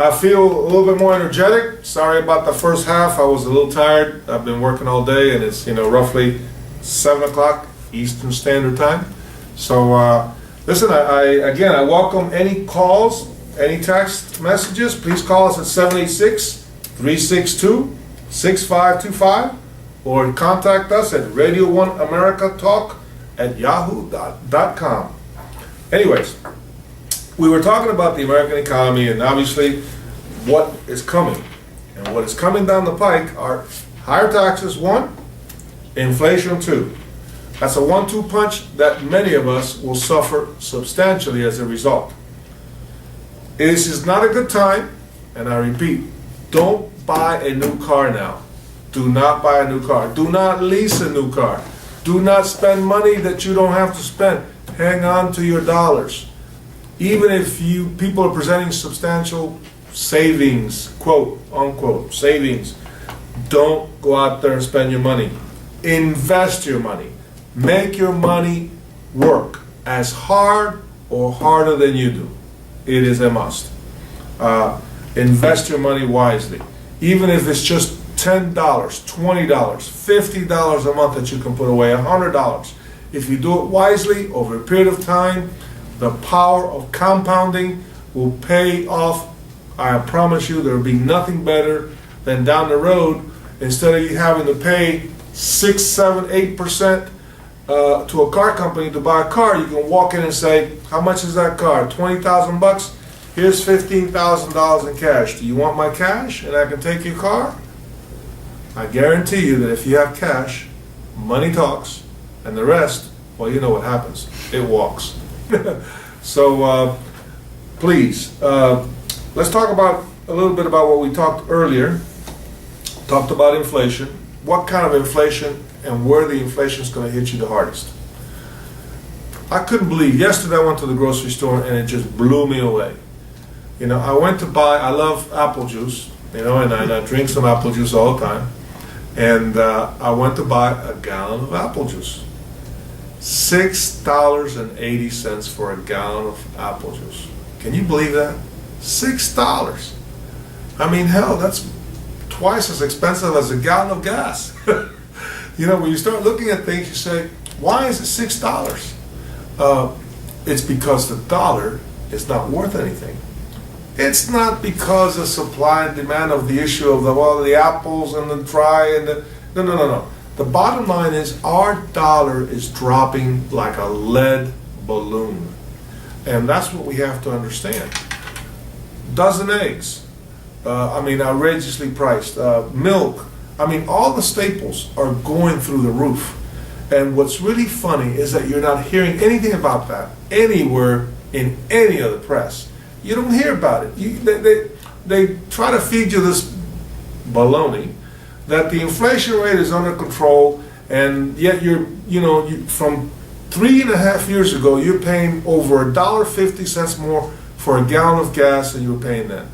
I feel a little bit more energetic. Sorry about the first half. I was a little tired. I've been working all day, and it's roughly 7 o'clock Eastern Standard Time. So listen, I welcome any calls, any text messages. Please call us at 786-362-6525 or contact us at radio1americatalk@yahoo.com. Anyways, we were talking about the American economy and obviously what is coming. And what is coming down the pike are higher taxes, one, inflation, two. That's a 1-2 punch that many of us will suffer substantially as a result. This is not a good time, and I repeat, don't buy a new car now. Do not buy a new car. Do not lease a new car. Do not spend money that you don't have to spend. Hang on to your dollars. Even if people are presenting substantial savings, quote unquote, savings, don't go out there and spend your money. Invest your money. Make your money work as hard or harder than you do. It is a must. Invest your money wisely. Even if it's just $10, $20, $50 a month that you can put away, $100. If you do it wisely over a period of time, the power of compounding will pay off. I promise you there will be nothing better than down the road, instead of you having to pay 6, 7, 8% to a car company to buy a car, you can walk in and say, how much is that car? 20,000 bucks? Here's $15,000 in cash. Do you want my cash and I can take your car? I guarantee you that if you have cash, money talks, and the rest, well, you know what happens. It walks. So please, let's talk about a little bit about what we talked earlier. Talked about inflation. What kind of inflation and where the inflation is going to hit you the hardest. I couldn't believe, yesterday I went to the grocery store and it just blew me away. I went to buy, I love apple juice, and I drink some apple juice all the time. And I went to buy a gallon of apple juice. $6.80 for a gallon of apple juice. Can you believe that? $6. I mean, hell, that's twice as expensive as a gallon of gas. When you start looking at things, you say, why is it $6? It's because the dollar is not worth anything. It's not because of supply and demand of the issue of the apples and the dry and the no. The bottom line is our dollar is dropping like a lead balloon. And that's what we have to understand. Dozen eggs, outrageously priced. Milk, all the staples are going through the roof. And what's really funny is that you're not hearing anything about that anywhere in any of the press. You don't hear about it. They try to feed you this baloney that the inflation rate is under control, and yet from 3.5 years ago, you're paying over $1.50 more for a gallon of gas than you were paying then.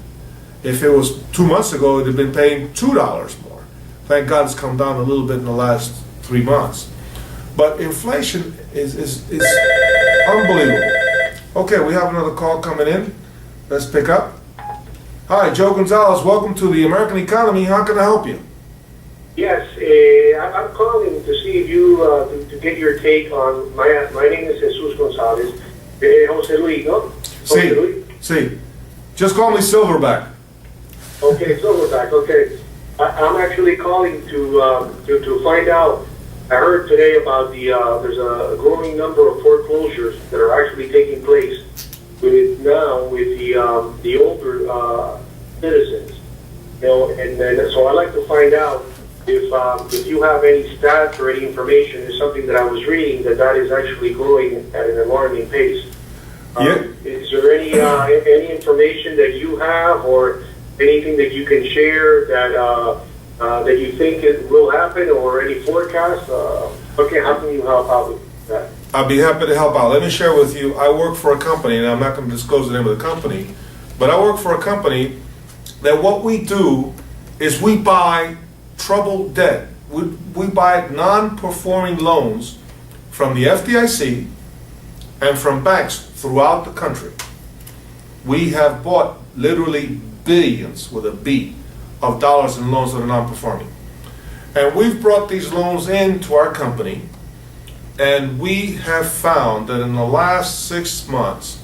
If it was 2 months ago, it'd have been paying $2 more. Thank God it's come down a little bit in the last 3 months. But inflation is unbelievable. Okay, we have another call coming in. Let's pick up. Hi, Joe Gonzalez. Welcome to the American Economy. How can I help you? Yes, I'm calling to see if you to get your take on my name is Jesus Gonzalez. Jose Luis, no? Jose Luis? Sí. Just call me Silverback. Okay, Silverback. Okay, I'm actually calling to find out. I heard today about there's a growing number of foreclosures that are actually taking place with the older citizens. And so I'd like to find out if you have any stats or any information. Is something that I was reading that is actually growing at an alarming pace. Is there any information that you have or anything that you can share that you think it will happen, or any forecast? Okay, how can you help out with that? I'll be happy to help out. Let me share with you, I work for a company, and I'm not going to disclose the name of the company, but I work for a company that what we do is we buy troubled debt. We buy non-performing loans from the FDIC and from banks throughout the country. We have bought literally billions, with a B, of dollars in loans that are non-performing. And we've brought these loans into our company, and we have found that in the last 6 months,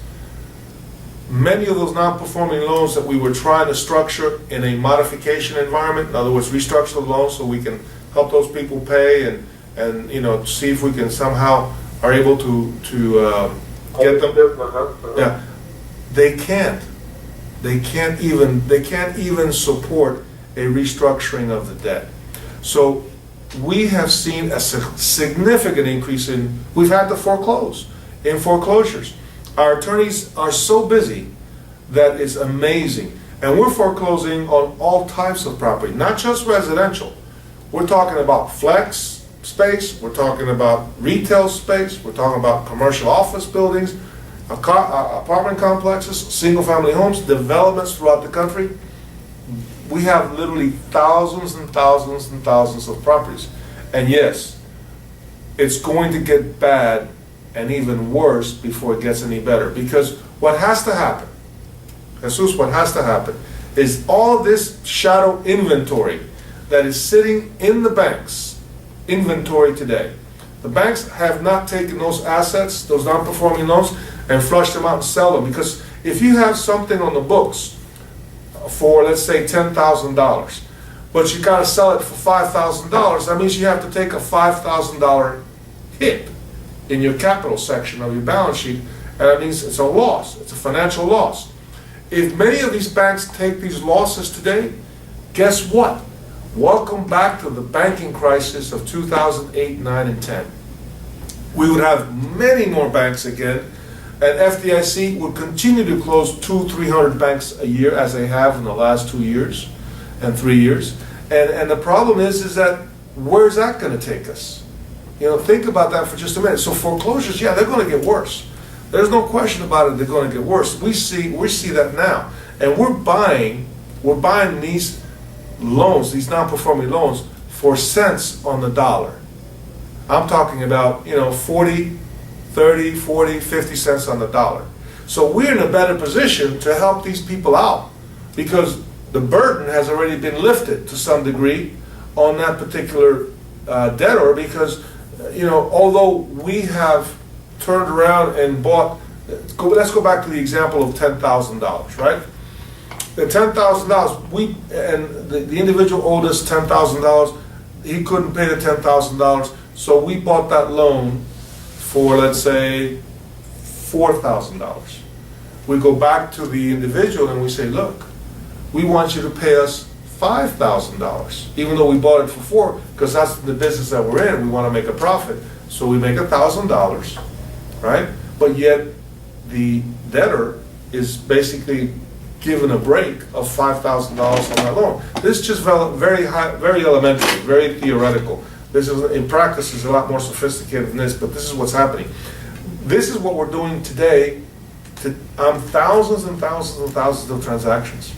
many of those non-performing loans that we were trying to structure in a modification environment, in other words, restructure the loans so we can help those people pay and see if we can somehow are able to get them. Yeah, they can't. They can't even support a restructuring of the debt. So we have seen a significant increase we've had to foreclose, in foreclosures. Our attorneys are so busy that it's amazing. And we're foreclosing on all types of property, not just residential. We're talking about flex space, we're talking about retail space, we're talking about commercial office buildings, apartment complexes, single-family homes, developments throughout the country. We have literally thousands and thousands and thousands of properties. And yes, it's going to get bad and even worse before it gets any better. Because what has to happen, Jesus, what has to happen is all this shadow inventory that is sitting in the banks, inventory today. The banks have not taken those assets, those non-performing loans, and flushed them out and sell them. Because if you have something on the books for, let's say, $10,000, but you got to sell it for $5,000, that means you have to take a $5,000 hit in your capital section of your balance sheet, and that means it's a loss. It's a financial loss. If many of these banks take these losses today, guess what? Welcome back to the banking crisis of 2008, 9, and 10. We would have many more banks again, and FDIC would continue to close 200-300 banks a year, as they have in the last 2 years and 3 years. And the problem is that where's that going to take us? Think about that for just a minute. So foreclosures, yeah, they're going to get worse. There's no question about it. They're going to get worse. We see that now, and we're buying these loans, these non-performing loans, for cents on the dollar. I'm talking about 40, 30, 40, 50 cents on the dollar. So we're in a better position to help these people out because the burden has already been lifted to some degree on that particular debtor because, although we have turned around and bought, let's go back to the example of $10,000, right? The $10,000, the individual owed us $10,000. He couldn't pay the $10,000, so we bought that loan for, let's say, $4,000. We go back to the individual and we say, look, we want you to pay us $5,000, even though we bought it for $4,000, because that's the business that we're in. We want to make a profit, so we make $1,000, right? But yet the debtor is basically given a break of $5,000 on that loan. This is just very elementary, very theoretical. This is, in practice, is a lot more sophisticated than this, but this is what's happening. This is what we're doing today on thousands and thousands and thousands of transactions.